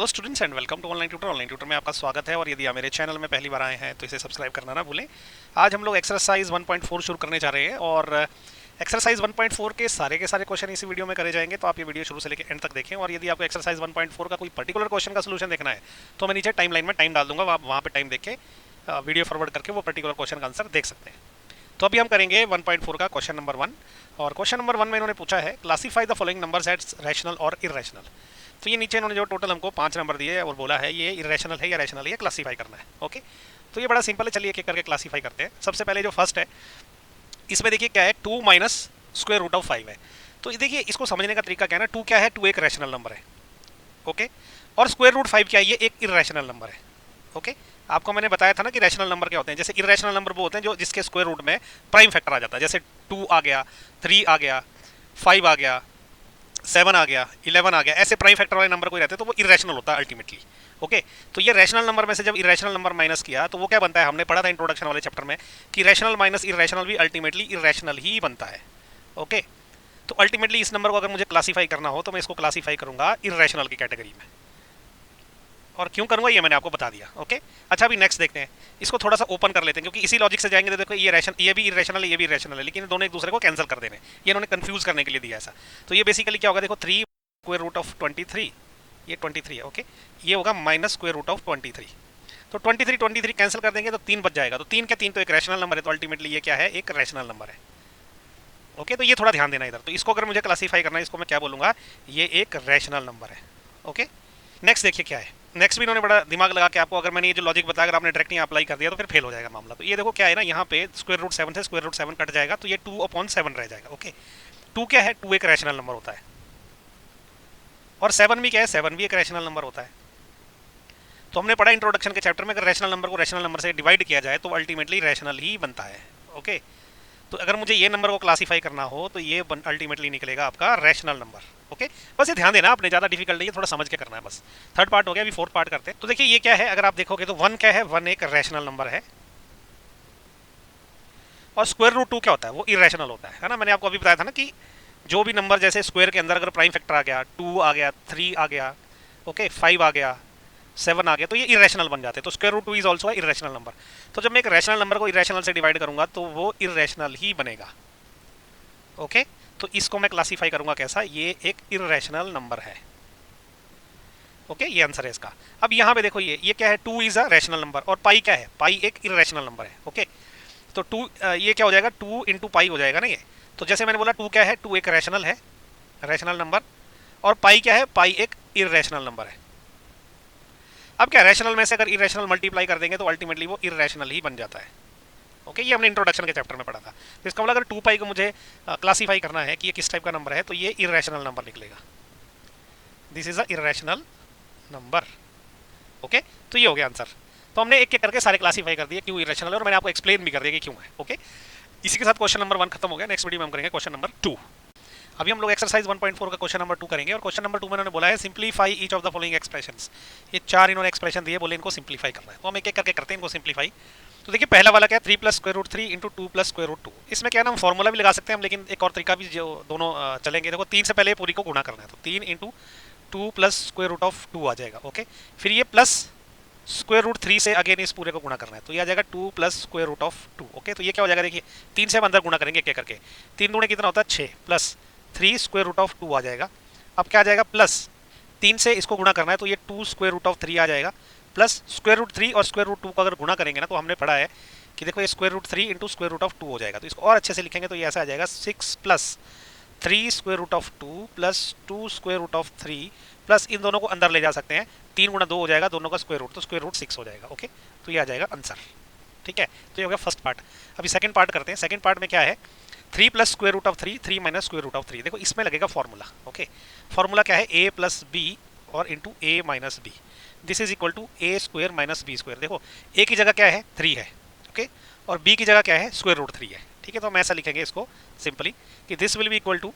Hello students and welcome to online tutor में आपका स्वागत है। और यदि आप मेरे चैनल में पहली बार आए हैं तो इसे सब्सक्राइब करना ना भूलें। आज हम लोग एक्सरसाइज 1.4 शुरू करने जा रहे हैं और एक्सरसाइज 1.4 के सारे क्वेश्चन इसी वीडियो में करे जाएंगे, तो आप ये वीडियो शुरू से लेकर एंड तक देखें। और यदि आपको एक्सरसाइज 1.4 का कोई पर्टिकुलर क्वेश्चन का सोल्यूशन देखना है तो मैं नीचे टाइम लाइन में टाइम डाल दूंगा, आप वहाँ पर टाइम देख के वीडियो फॉरवर्ड करके वो पर्टिकुलर क्वेश्चन का आंसर देख सकते हैं। तो अभी हम करेंगे 1.4 का क्वेश्चन नंबर 1। और क्वेश्चन नंबर 1 में इन्होंने पूछा है classify the following numbers as rational और इरेशनल। तो ये नीचे इन्होंने जो टोटल हमको 5 नंबर दिए है और बोला है ये इरेशनल है या रैशनल है, ये क्लासीफाई करना है। ओके, तो ये बड़ा सिंपल है, चलिए एक एक करके क्लासीफाई करते हैं। सबसे पहले जो फर्स्ट है इसमें देखिए क्या है, 2 माइनस स्क्वायर रूट ऑफ 5 है। तो देखिए इसको समझने का तरीका क्या है ना, 2 क्या है, 2 एक रैशनल नंबर है। ओके, और स्क्वायर रूट 5 क्या है, ये एक इरेशनल नंबर है। ओके, आपको मैंने बताया था ना कि रैशनल नंबर क्या होते हैं। जैसे इरेशनल नंबर वो होते हैं जो जिसके स्क्वायर रूट में प्राइम फैक्टर आ जाता है, जैसे 2 आ गया, 3 आ गया, 5 आ गया, 7 आ गया, 11 आ गया, ऐसे प्राइम फैक्टर वाले नंबर कोई रहते हैं तो वो इरेशनल होता है अल्टीमेटली। ओके, तो ये रैशनल नंबर में से जब इरेशनल नंबर माइनस किया तो वो क्या बनता है, हमने पढ़ा था इंट्रोडक्शन वाले चैप्टर में कि रैशनल माइनस इरेशनल भी अल्टीमेटली इरेशनल ही बनता है। ओके, तो अल्टीमेटली इस नंबर को अगर मुझे क्लासीफाई करना हो तो मैं इसको क्लासीफाई करूंगा इरेशनल की कैटेगरी में। और क्यों करूंगा ये मैंने आपको बता दिया। ओके, अच्छा अभी नेक्स्ट देखते हैं, इसको थोड़ा सा ओपन कर लेते हैं क्योंकि इसी लॉजिक से जाएंगे तो देखो ये भी इरेशनल है, ये भी इरेशनल है, लेकिन दोनों एक दूसरे को कैंसिल कर देने, ये इन्होंने कंफ्यूज करने के लिए दिया ऐसा। तो ये बेसिकली क्या होगा, देखो 3 स्क्वायर रूट ऑफ 23, ये 23 है। ओके, ये होगा माइनस स्क्वायर रूट ऑफ 23। तो 23 कैंसिल कर देंगे तो 3 बच जाएगा। तो 3 क्या, 3 तो एक रैशनल नंबर है, तो अल्टीमेटली ये क्या है, एक रैशनल नंबर है। ओके, तो ये थोड़ा ध्यान देना इधर। तो इसको अगर मुझे क्लासीफाई करना है, इसको मैं क्या बोलूंगा, ये एक रैशनल नंबर है। ओके, नेक्स्ट देखिए क्या है। नेक्स्ट भी इन्होंने बड़ा दिमाग लगा के आपको, अगर मैंने ये जो लॉजिक बताया अगर आपने डायरेक्ट यहाँ अप्लाई कर दिया तो फिर फेल हो जाएगा मामला। तो ये देखो क्या है ना, यहाँ पे स्क्वायर रूट 7 से स्क्वायर रूट 7 कट जाएगा तो ये 2/7 रह जाएगा। ओके, 2 क्या है, 2 एक रैशनल नंबर होता है, और 7 भी क्या है, 7 भी एक रैशनल नंबर होता है। तो हमने पढ़ा इंट्रोडक्शन के चैप्टर में, अगर रैशनल नंबर को रैशनल नंबर से डिवाइड किया जाए तो अल्टीमेटली रैशनल ही बनता है। ओके, तो अगर मुझे ये नंबर को क्लासीफाई करना हो तो ये अल्टीमेटली निकलेगा आपका रैशनल नंबर। ओके, बस ये ध्यान देना, आपने ज़्यादा डिफिकल्ट नहीं है, थोड़ा समझ के करना है बस। थर्ड पार्ट हो गया, अभी फोर्थ पार्ट करते हैं। तो देखिए ये क्या है, अगर आप देखोगे तो 1 क्या है, 1 एक रैशनल नंबर है, और स्क्वायर रूट 2 क्या होता है, वो इरेशनल होता है ना। मैंने आपको अभी बताया था ना कि जो भी नंबर जैसे स्क्वायर के अंदर अगर प्राइम फैक्टर आ गया, 2 आ गया, 3 आ गया, ओके, 5 आ गया, 7 आ गया, तो ये इरेशनल बन जाते हैं। तो square root 2 is also irrational number. तो जब मैं एक रैशनल नंबर को इरेशनल से डिवाइड करूंगा तो वो इरेशनल ही बनेगा। ओके, तो इसको मैं क्लासीफाई करूंगा कैसा, ये एक इरेशनल नंबर है। ओके, ये आंसर है इसका। अब यहाँ पे देखो ये क्या है, 2 इज अ रैशनल नंबर, और पाई क्या है, पाई एक इरेशनल नंबर है। ओके, तो 2 ये क्या हो जाएगा, 2 इंटू पाई हो जाएगा ना ये। तो जैसे मैंने बोला 2 क्या है, 2 एक रैशनल है, रैशनल नंबर, और पाई क्या है, पाई एक इरेशनल नंबर है। अब क्या, रैशनल में से अगर इरेशनल मल्टीप्लाई कर देंगे तो अल्टीमेटली वो इरेशनल ही बन जाता है। ओके, ये हमने इंट्रोडक्शन के चैप्टर में पढ़ा था। तो इसका मतलब अगर 2 पाई को मुझे क्लासीफाई करना है कि ये किस टाइप का नंबर है तो ये इरेशनल नंबर निकलेगा, this is a irrational number. Okay, तो ये हो गया आंसर। तो हमने एक एक करके सारे क्लासीफाई कर दिए क्यों इरेशनल है, और मैंने आपको एक्सप्लेन भी कर दिया कि क्यों है। ओके, इसी के साथ क्वेश्चन नंबर 1 खत्म हो गया। नेक्स्ट वीडियो में हम करेंगे क्वेश्चन नंबर 2। अभी हम लोग एक्सरसाइज 1.4 का क्वेश्चन नंबर 2 करेंगे, और क्वेश्चन नंबर 2 में उन्होंने बोला है simplify each of the following expressions. ये 4 इन्होंने एक्सप्रेशन दिए, बोले इनको सिंप्लीफाई करना है, तो हम एक एक करके करते हैं इनको सिंप्लीफाई। तो देखिए पहला वाला क्या है, 3 plus square root 3 into 2 plus square root 2। इसमें क्या है ना, हम फॉर्मूला भी लगा सकते हैं हम, लेकिन एक और तरीका भी जो दोनों चलेंगे। देखो 3 से पहले पूरी को गुणा करना है, तो 3 into 2 plus square root of 2 आ जाएगा। ओके, फिर ये प्लस स्क्वायर रूट 3 से अगेन इस पूरे को गुणा करना है, तो ये आ जाएगा 2 plus square root of 2। Okay, तो ये क्या हो जाएगा, देखिए 3 से हम अंदर गुणा करेंगे क्या करके, 3 दूने कितना होता है 6, प्लस 3 स्क्वायर रूट ऑफ 2 आ जाएगा। अब क्या आ जाएगा, प्लस 3 से इसको गुणा करना है तो ये 2 स्क्वायर रूट ऑफ 3 आ जाएगा, प्लस स्क्वायर रूट 3 और स्क्वायर रूट 2 को अगर गुणा करेंगे ना तो हमने पढ़ा है कि देखो ये square root 3 into square root of 2 हो जाएगा। तो इसको और अच्छे से लिखेंगे तो ये ऐसा आ जाएगा 6 plus 3 square root of 2 plus 2 square root of 3, plus इन दोनों को अंदर ले जा सकते हैं, 3 गुणा 2 हो जाएगा, दोनों का स्क्वायर रूट, तो स्क्वायर रूट 6 हो जाएगा। ओके, तो ये आ जाएगा आंसर। ठीक है, तो ये हो गया फर्स्ट पार्ट। अभी सेकंड पार्ट करते हैं। सेकंड पार्ट में क्या है, 3 plus square root of 3, 3 minus square root of 3। देखो इसमें लगेगा फॉर्मूला। ओके, फॉर्मूला क्या है, ए प्लस बी और into A minus B, this is equal to A square minus B square. देखो ए की जगह क्या है 3 है, ओके, और बी की जगह क्या है स्क्वायर रूट 3 है। ठीक है, तो हम ऐसा लिखेंगे इसको सिंपली कि this will be equal to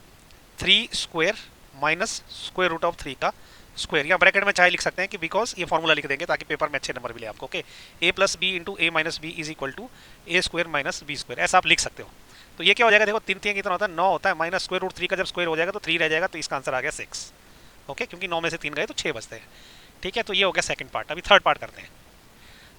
3 square minus square root of 3 का स्क्वायर, या ब्रैकेट में चाहे लिख सकते हैं कि बिकॉज ये फॉर्मूला लिख देंगे ताकि पेपर में अच्छे नंबर मिले आपको। Okay, A plus B into A minus B is equal to A square minus B square, ऐसा आप लिख सकते हो। तो ये क्या हो जाएगा, देखो 3 3 कितना होता है 9 होता है, माइनस स्क्वायर रूट 3 का जब स्क्वायर हो जाएगा तो 3 रह जाएगा, तो इसका आंसर आ गया 6। ओके, क्योंकि 9 में से 3 गए तो 6 बचते हैं। ठीक है, तो ये हो गया सेकंड पार्ट। अभी थर्ड पार्ट करते हैं।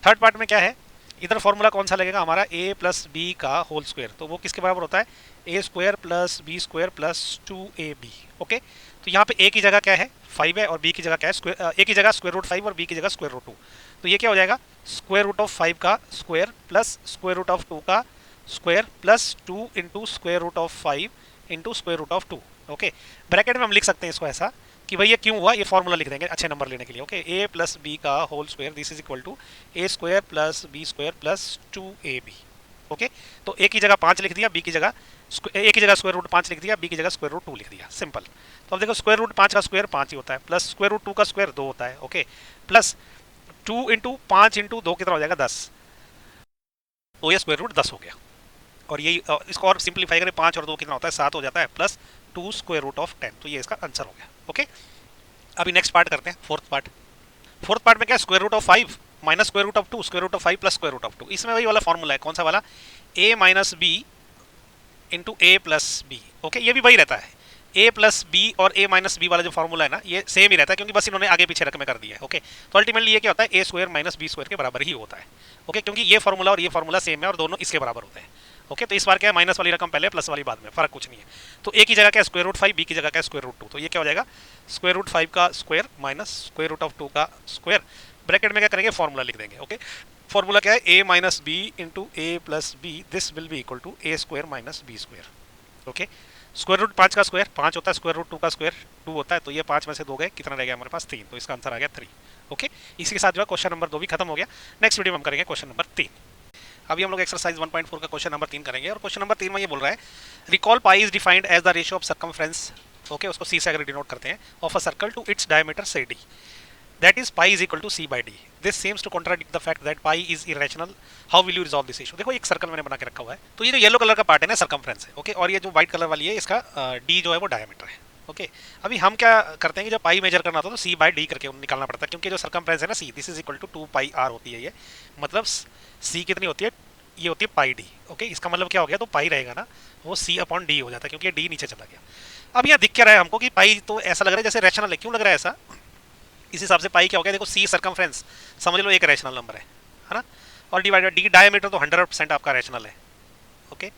थर्ड पार्ट में क्या है, इधर फॉर्मूला कौन सा लगेगा हमारा, a प्लस बी का होल स्क्वायर, तो वो किसके बराबर होता है, A square plus B square plus 2ab। Okay, तो यहाँ पे a की जगह क्या है 5 है और b की जगह क्या है स्क्वायर, a की जगह स्क्वायर रूट 5 और b की जगह स्क्वायर रूट 2, तो ये क्या हो जाएगा स्क्वायर रूट ऑफ 5 का square plus square root of 2 का square plus 2 into square root of 5 into square root of 2। Okay, bracket में हम लिख सकते हैं इसको ऐसा कि भाई ये क्यों हुआ, ये फॉर्मूला लिख देंगे अच्छे नंबर लेने के लिए। ओके, a प्लस बी का whole square this is equal to A square plus B square plus 2ab। Okay, तो a की जगह 5 लिख दिया, b की जगह a की जगह स्क्वायर रूट 5 लिख दिया, b की जगह स्क्वायर रूट 2 लिख दिया, सिंपल। तो अब देखो स्क्वायर रूट 5 का स्क्वायर 5 ही होता है, प्लस स्क्वायर रूट 2 का स्क्वायर 2 होता है। ओके, प्लस 2 इंटू 5 इंटू 2 कितना हो जाएगा 10, तो ये स्क्वायर रूट 10 हो गया। और यही इसको और सिंप्लीफाई करें, 5 और 2 कितना होता है 7 हो जाता है, प्लस 2 स्क्वायर रूट ऑफ 10, तो ये इसका आंसर हो गया। ओके, अभी नेक्स्ट पार्ट करते हैं, फोर्थ पार्ट। फोर्थ पार्ट में क्या है, square root of 5 minus square root of 2 square root of 5 plus square root of 2। इसमें वही वाला फॉर्मूला है, कौन सा वाला, a minus B into A plus B. Okay, ये भी वही रहता है, a प्लस बी और a माइनस बी वाला जो फॉर्मूला है ना, ये सेम ही रहता है, क्योंकि बस इन्होंने आगे पीछे रकमें कर दी है। ओके, तो अल्टीमेटली ये क्या होता है, a square minus B square के बराबर ही होता है। ओके, क्योंकि ये फॉर्मूला और ये फॉर्मूला सेम है और दोनों इसके बराबर होते हैं। ओके, तो इस बार क्या है, माइनस वाली रकम पहले प्लस वाली बाद में, फर्क कुछ नहीं है। तो a की जगह क्या है स्क्वायर रूट 5, b की जगह क्या है स्क्वायर रूट 2, तो ये क्या हो जाएगा स्क्वायर रूट 5 का square minus square root of 2 का स्क्वायर, ब्रैकेट में क्या करेंगे फॉर्मूला लिख देंगे। ओके, फॉर्मूला क्या है, a minus B into A plus B, this will be equal to A square minus B square. Okay, square root 5 का स्क्वायर 5 होता है, स्क्वायर रूट 2 का स्क्वायर 2 होता है, तो ये 5 में से 2 गए, कितना रह गया हमारे पास 3, तो इसका आंसर आ गया 3। ओके, इसी के साथ जो है क्वेश्चन नंबर 2 भी खत्म हो गया। नेक्स्ट वीडियो में हम करेंगे क्वेश्चन नंबर 3। अभी हम लोग एक्सरसाइज 1.4 का क्वेश्चन नंबर 3 करेंगे, और क्वेश्चन नंबर 3 में ये बोल रहा है, recall pi is defined as the ratio of circumference, okay, उसको सी से अगर डिनोट करते हैं, of a circle to its diameter से D, that is pi is equal to C by D. This seems to contradict the fact that pi is irrational, how will you resolve this issue. देखो एक circle मैंने बना के रखा हुआ है, तो ये जो येलो कलर का पार्ट है ना सर्कमफ्रेंस है। ओके, और ये जो व्हाइट कलर वाली है इसका डी जो है वो डायमीटर है। ओके, अभी हम क्या करते हैं कि जब पाई मेजर करना होता है तो सी बाई डी करके निकालना पड़ता है, क्योंकि जो सर्कमफ्रेंस है ना C, this is equal to 2 pi R होती है ये, मतलब सी कितनी होती है, ये होती है पाई डी। ओके, इसका मतलब क्या हो गया, तो पाई रहेगा ना वो सी अपॉन डी हो जाता है, क्योंकि डी नीचे चला गया। अब यहाँ दिख क्या रहा है हमको कि पाई तो ऐसा लग रहा है जैसे रैशनल है, क्यों लग रहा है ऐसा, इस हिसाब से पाई क्या हो गया, देखो सी सर्कमफ्रेंस समझ लो एक रैशनल नंबर है ना, और डिवाइडेड डी डायमीटर तो 100% आपका रैशनल है। ओके,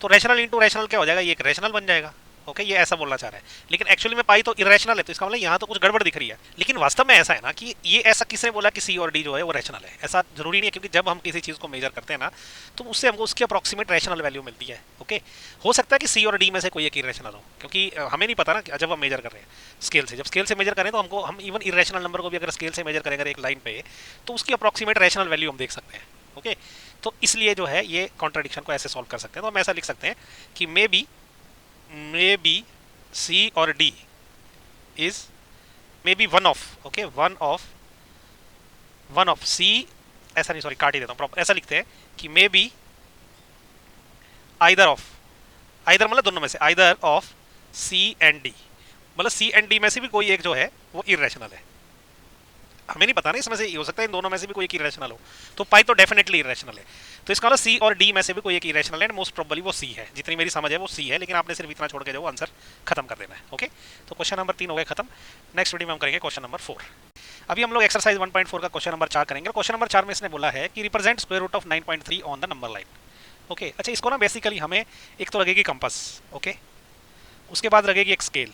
तो रैशनल इंटू रैशनल क्या हो जाएगा, ये एक रैशनल बन जाएगा। ओके, ये ऐसा बोलना चाह रहा है, लेकिन एक्चुअली में पाई तो इरेशनल है, तो इसका मतलब यहाँ तो कुछ गड़बड़ दिख रही है। लेकिन वास्तव में ऐसा है ना कि ये ऐसा किसने बोला कि सी और डी जो है वो रैशनल है, ऐसा जरूरी नहीं है, क्योंकि जब हम किसी चीज़ को मेजर करते हैं ना तो उससे हमको उसकी अप्रॉक्सीमेट रैशनल वैल्यू मिलती है। ओके, हो सकता है कि सी और डी में से कोई एक इरेशनल हो, क्योंकि हमें नहीं पता ना जब हम मेजर कर रहे हैं स्केल से, जब स्केल से मेजर करें तो हमको हम इवन इरेशनल नंबर को भी अगर स्केल से मेजर करें अगर एक लाइन पे, तो उसकी अप्रॉक्सीमेट रैशनल वैल्यू हम देख सकते हैं। ओके, तो इसलिए जो है ये कॉन्ट्राडिक्शन को ऐसे सॉल्व कर सकते हैं, तो हम ऐसा लिख सकते हैं कि मे बी C और D is maybe one of, okay, one of C, ऐसा नहीं, सॉरी काट ही देता हूँ प्रॉपर, ऐसा लिखते हैं कि मे बी आइदर मतलब दोनों में से, either of C and D, मतलब C एंड D में से भी कोई एक जो है वो इरेशनल है। हमें नहीं पता ना, इसमें से हो सकता है इन दोनों में से भी कोई एक इरेशनल हो, तो पाई तो डेफिनेटली इरेशनल है। तो इसका मतलब सी और डी में से भी कोई एक इरेशनल है, मोस्ट प्रोबेबली वो सी है, जितनी मेरी समझ है वो सी है, लेकिन आपने सिर्फ इतना छोड़ के जो आंसर खत्म कर देना है। ओके, तो क्वेश्चन नंबर 3 हो गया खत्म। नेक्स्ट वीडियो में हम करेंगे क्वेश्चन नंबर 4। अभी हम लोग एक्सरसाइज 1.4 का क्वेश्चन नंबर 4 करेंगे, और क्वेश्चन नंबर 4 में इसने बोला है कि represent square root of 9.3 on the number line. Okay, अच्छा इसको ना बेसिकली हमें एक तो लगेगी कंपास, ओके, उसके बाद लगेगी एक स्केल,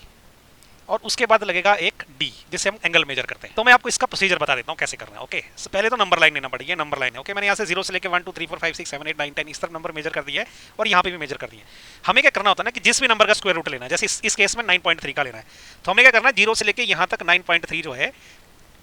और उसके बाद लगेगा एक डी जिससे हम एंगल मेजर करते हैं। तो मैं आपको इसका प्रोसीजर बता देता हूँ कैसे करना है। ओके, पहले तो नंबर लाइन लेना पड़ेगी, नंबर लाइन है। ओके, मैंने यहाँ से 0 से लेकर 1 2 3 4 5 6 7 8 9 10 इस तरह नंबर मेजर कर दिया है, और यहाँ पे भी मेजर कर दिया है। हमें क्या करना होता है ना कि जिस भी नंबर का स्क्वायर रूट लेना है, जैसे इस केस में 9.3 का लेना है, तो हमें क्या करना है 0 से लेकर यहाँ तक 9.3 जो है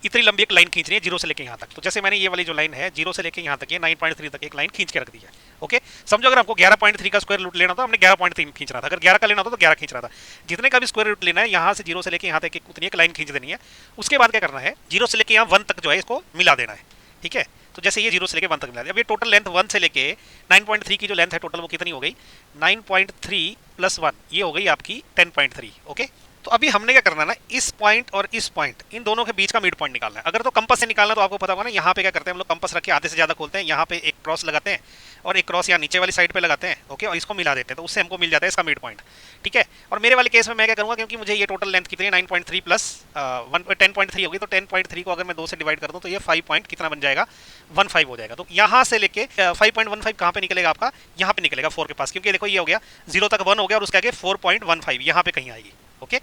इतनी लंबी एक लाइन खींचनी है 0 से लेके यहाँ तक। तो जैसे मैंने ये वाली जो लाइन है 0 से लेके यहाँ तक, ये 9.3 तक एक लाइन खींच के रख दी है। ओके, समझो अगर हमको 11.3 का स्क्वायर रूट लेना था, हमने 11.3 खींच रहा था, अगर 11 का लेना था तो 11 खींच रहा था। जितने का भी स्क्वायर रूट लेना है यहाँ से 0 से लेके यहाँ तक उतनी एक लाइन खींच देनी है। उसके बाद क्या करना है, 0 से लेके यहाँ 1 तक जो है इसको मिला देना है। ठीक है, तो जैसे ये 0 से लेके 1 तक मिला दिया। अब ये टोटल लेंथ 1 से लेके 9.3 की जो लेंथ है टोटल वो कितनी हो गई, 9.3 + 1 ये हो गई आपकी 10.3। ओके, तो अभी हमने क्या करना है ना, इस पॉइंट और इस पॉइंट, इन दोनों के बीच का मिड पॉइंट निकालना है। अगर तो कंपास से निकालना तो आपको पता होगा ना, यहाँ पे क्या करते हैं हम लोग, कंपास रख के आधे से ज़्यादा खोलते हैं, यहाँ पे एक क्रॉस लगाते हैं और एक क्रॉस यहाँ नीचे वाली साइड पे लगाते हैं, ओके, और इसको मिला देते हैं, तो उससे हमको मिल जाता है इसका मिड पॉइंट, ठीक है। और मेरे वाले केस में मैं क्या करूँगा, क्योंकि मुझे ये टोटल लेंथ कितनी है 9.3 प्लस 10.3 होगी, तो 10.3 को अगर मैं 2 से डिवाइड कर दूँ तो ये 5 पॉइंट कितना बन जाएगा, 15 हो जाएगा। तो यहाँ से लेके 5.15 कहाँ पे निकलेगा आपका, यहाँ पे निकलेगा 4 के पास, क्योंकि देखो ये हो गया 0 तक 1 हो गया और उसके आगे 4.15 यहाँ पे कहीं आएगी, ओके।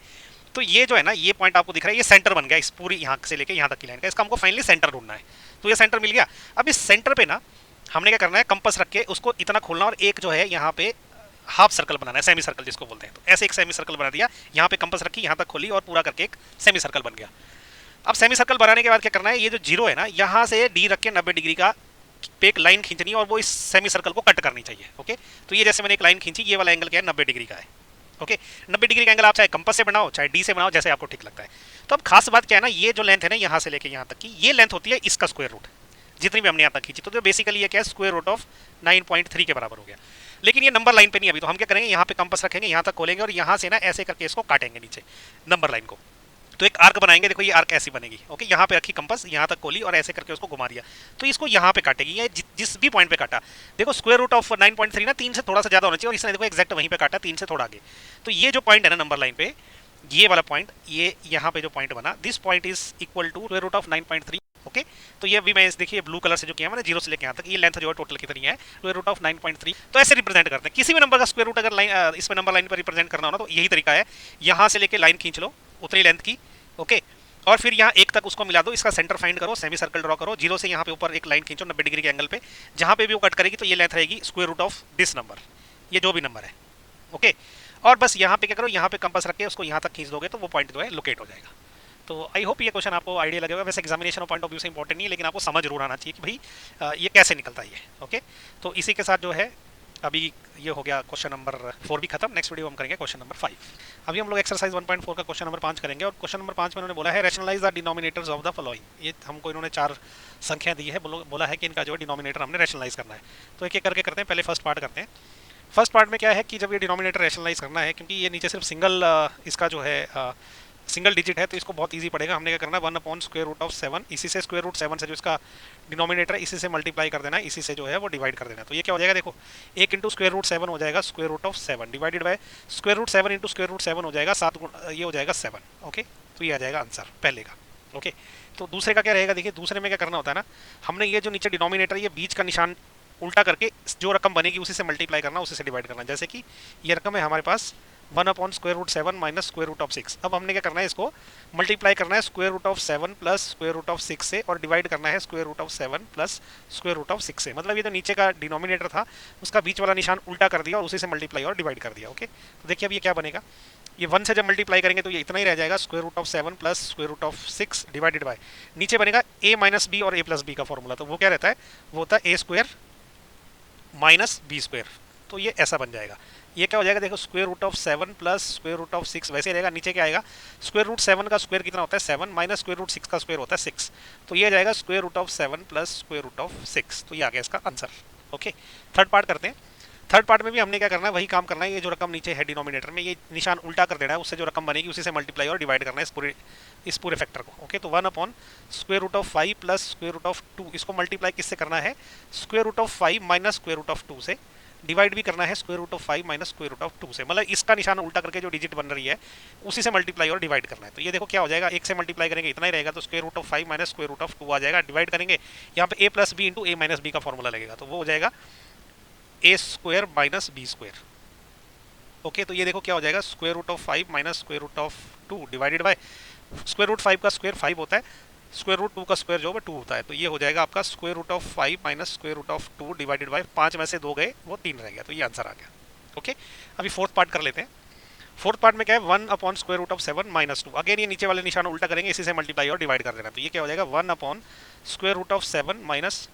तो ये जो है ना, ये पॉइंट आपको दिख रहा है, ये सेंटर बन गया इस पूरी यहाँ से लेके यहाँ तक की लाइन का, इसका हमको फाइनली सेंटर ढूंढना है। तो ये सेंटर मिल गया। अब इस सेंटर पे ना हमने क्या करना है, कंपास रख के उसको इतना खोलना और एक जो है यहाँ पे हाफ सर्कल बनाना है, सेमी सर्कल जिसको बोलते हैं। तो ऐसे एक सेमी सर्कल बना दिया, यहाँ पे कंपास रखी, यहाँ तक खोली और पूरा करके एक सेमी सर्कल बन गया। अब सेमी सर्कल बनाने के बाद क्या करना है, ये जो जीरो है ना, यहाँ से डी रख के 90 डिग्री का पे एक लाइन खींचनी है और वो इस सेमी सर्कल को कट करनी चाहिए, ओके। तो ये जैसे मैंने एक लाइन खींची, ये वाला एंगल क्या है, 90 डिग्री का है, ओके। 90 डिग्री का एंगल आप चाहे कंपास से बनाओ चाहे डी से बनाओ, जैसे आपको ठीक लगता है। तो अब खास बात क्या है ना, ये जो लेंथ है ना यहाँ से लेके यहाँ तक की, ये लेंथ होती है इसका स्क्वायर रूट, जितनी भी हमने यहाँ तक खींची। तो बेसिकली ये क्या है, स्क्वायर रूट ऑफ 9.3 के बराबर हो गया। लेकिन ये नंबर लाइन पे नहीं, अभी तो हम क्या करेंगे, यहाँ पे कंपास रखेंगे, यहाँ तक खोलेंगे और यहाँ से ना ऐसे करके इसको काटेंगे नीचे नंबर लाइन को। तो एक आर्क बनाएंगे, देखो ये आर्क ऐसी बनेगी, ओके। यहाँ पे रखी कंपास, यहाँ तक खोली और ऐसे करके उसको घुमा दिया, तो इसको यहाँ पे काटेगी। ये जिस भी पॉइंट पे काटा, देखो स्क्वायर रूट ऑफ 9.3 ना 3 से थोड़ा सा ज्यादा होना चाहिए और इसने देखो एग्जैक्ट वहीं पे काटा 3 से थोड़ा आगे। तो ये जो पॉइंट है ना नंबर लाइन पे, ये वाला पॉइंट, ये यहाँ पे जो पॉइंट बना, this point is equal to square root of 9.3, okay. तो ये भी मैं देखिए ब्लू कलर से जो किया मैंने, जीरो से लेके यहाँ तक, ये लेंथ जो है टोटल कितनी है, स्क्वायर रूट ऑफ 9.3। तो ऐसे रिप्रेजेंट करते हैं किसी भी नंबर का स्क्वायर रूट। अगर लाइन इसमें नंबर लाइन पर रिप्रेजेंट करना हो ना, तो यही तरीका है, यहाँ से लेके लाइन खींच लो उतनी लेंथ की, ओके, और फिर यहाँ एक तक उसको मिला दो, इसका सेंटर फाइंड करो, सेमी सर्कल ड्रॉ करो, जीरो से यहाँ पे ऊपर एक लाइन खींचो 90 डिग्री के एंगल पे, जहाँ पे भी वो कट करेगी तो ये लेंथ रहेगी square root of this number, ये जो भी नंबर है, ओके। और बस यहाँ पे क्या करो, यहाँ पे कंपास रख के उसको यहाँ तक खींच दोगे तो वो पॉइंट जो है लोकेट हो जाएगा। तो आई होप ये क्वेश्चन आपको आइडिया लगेगा। वैसे एग्जामिनेशन पॉइंट ऑफ व्यू से इंपॉर्टेंट नहीं है, लेकिन आपको समझ जरूर आना चाहिए कि भाई ये कैसे निकलता है ये, ओके। तो इसी के साथ जो है अभी ये हो गया क्वेश्चन नंबर 4 भी खत्म। नेक्स्ट वीडियो हम करेंगे क्वेश्चन नंबर 5। अभी हम लोग एक्सरसाइज 1.4 का क्वेश्चन नंबर 5 करेंगे और क्वेश्चन नंबर 5 में उन्होंने बोला है rationalize the denominators of the following. ये हमको इन्होंने 4 संख्या दी है, बोला है कि इनका जो है डिनोमिनेटर हमने रैशनलाइज करना है। तो एक एक करके करते हैं, पहले फर्स्ट पार्ट करते हैं। फर्स्ट पार्ट में क्या है कि जब ये डिनोमिनेटर रैशनलाइज करना है, क्योंकि ये नीचे सिर्फ सिंगल इसका जो है सिंगल डिजिट है, तो इसको बहुत इजी पड़ेगा। हमने क्या करना है, 1 अपॉन स्क्वायर रूट ऑफ 7, इसी से स्क्वायर रूट 7 से जो इसका डिनोमिनेटर है इसी से मल्टीप्लाई कर देना है, इसी से जो है वो डिवाइड कर देना है। तो ये क्या हो जाएगा, देखो 1 इंटू स्क्वायर रूट 7 हो जाएगा square root of 7 divided by square root 7 into square root 7 हो जाएगा 7, ये हो जाएगा 7, ओके। तो ये आ जाएगा आंसर पहले का, ओके। तो दूसरे का क्या रहेगा, देखिए दूसरे में क्या करना होता है ना, हमने ये जो नीचे डिनोमिनेटर ये बीच का निशान उल्टा करके जो रकम बनेगी उसी से मल्टीप्लाई करना, उसी से डिवाइड करना। जैसे कि ये रकम है हमारे पास 1 upon square root 7 minus square root of 6। अब हमने क्या करना है, इसको मल्टीप्लाई करना है square root of 7 plus square root of 6 से और डिवाइड करना है square root of 7 plus square root of 6 से। मतलब ये जो नीचे का डिनोमिनेटर था उसका बीच वाला निशान उल्टा कर दिया और उसी से मल्टीप्लाई और डिवाइड कर दिया, ओके। तो देखिए अब ये क्या बनेगा, ये 1 से जब मल्टीप्लाई करेंगे तो ये इतना ही रह जाएगा square root of 7 plus square root of 6 divided by नीचे बनेगा a माइनस बी और a प्लस बी का फॉर्मूला। तो वो क्या रहता है, वो होता है a square minus B square. तो ये ऐसा बन जाएगा। ये क्या हो जाएगा, देखो square root of 7 plus square root of 6 वैसे रहेगा, नीचे क्या आएगा, स्क्वायर रूट 7 का स्क्वायर कितना होता है 7 माइनस स्क्वायर रूट 6 का स्क्वायर होता है 6। तो ये जाएगा square root of 7 plus square root of 6। तो ये आ गया इसका आंसर, ओके। थर्ड पार्ट करते हैं। थर्ड पार्ट में भी हमने क्या करना है, वही काम करना है। ये जो रकम नीचे है डिनोमिनेटर में, ये निशान उल्टा कर देना है, उससे जो रकम बनेगी उसी से मल्टीप्लाई और डिवाइड करना है इस पूरे फैक्टर को, ओके। तो 1 upon square root of 5 plus square root of 2, इसको मल्टीप्लाई किससे करना है, square root of 5 minus square root of 2 से, डिवाइड भी करना है square root of 5 minus square root of 2 से। मतलब इसका निशान उल्टा करके जो डिजिट बन रही है उसी से मल्टीप्लाई और डिवाइड करना है। तो ये देखो क्या हो जाएगा, एक से मल्टीप्लाई करेंगे इतना ही रहेगा, तो square root of 5 minus square root of 2 आ जाएगा। डिवाइड करेंगे यहाँ पे a plus B into a minus b का फॉर्मूला लगेगा, तो वो हो जाएगा a square minus B square, okay. तो ये देखो क्या हो जाएगा, square root of 5 minus square root of 2 divided by square root 5 का स्क्वायर 5 होता है, स्क्वायर रूट 2 का स्क्वायर जो है 2 होता है। तो ये हो जाएगा आपका square root of 5 minus square root of 2 divided by 5 में से 2 गए वो 3 रह गया। तो ये आंसर आ गया, ओके। अभी फोर्थ पार्ट कर लेते हैं। फोर्थ पार्ट में क्या है, 1 upon square root of 7 minus 2। Again ये नीचे वाले निशान उल्टा करेंगे, इसी से मल्टीप्लाई और डिवाइड कर देना। तो ये क्या हो जाएगा, 1 upon square root of 7 minus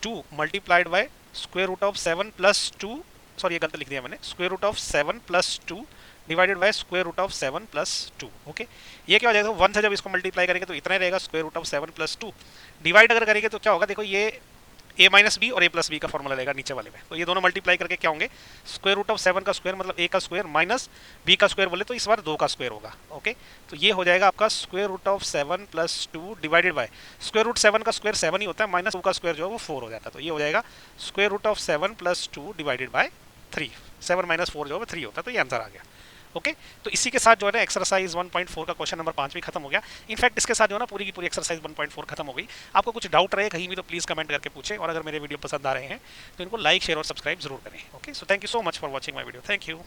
2 multiplied by square root of 7 plus 2, sorry ये गलत लिख दिया मैंने, square root of 7 plus 2 divided by square root of 7 plus 2, okay. ये क्या हो जाएगा, 1 से जब इसको मल्टीप्लाई करेंगे तो इतना ही रहेगा square root of 7 plus 2। Divide अगर करेंगे तो क्या होगा, देखो ये ए माइनस बी और ए प्लस बी का फॉर्मूला रहेगा नीचे वाले में। तो ये दोनों मल्टीप्लाई करके क्या होंगे, स्क्वायर रूट ऑफ 7 का स्क्वायर मतलब ए का स्क्वायर माइनस बी का स्क्वायर बोले तो इस बार 2 का स्क्वायर होगा। ओके, तो ये हो जाएगा आपका square root of 7 plus 2 divided by square root 7 का स्क्वायर 7 ही होता है, माइनस 2 का स्क्वायर जो है वो 4 हो जाता है। तो ये हो जाएगा square root of 7 plus 2 divided by 3। 7 minus 4 जो है 3 होता है। तो ये आंसर आ गया। ओके, तो इसी के साथ जो है ना एक्सरसाइज 1.4 का क्वेश्चन नंबर 5 भी खत्म हो गया। इनफैक्ट इसके साथ जो है ना पूरी की पूरी एक्सरसाइज 1.4 खत्म हो गई। आपको कुछ डाउट रहे कहीं भी तो प्लीज़ कमेंट करके पूछें, और अगर मेरे वीडियो पसंद आ रहे हैं तो इनको लाइक शेयर और सब्सक्राइब जरूर करें। Okay, so thank you so much for watching my video. Thank you.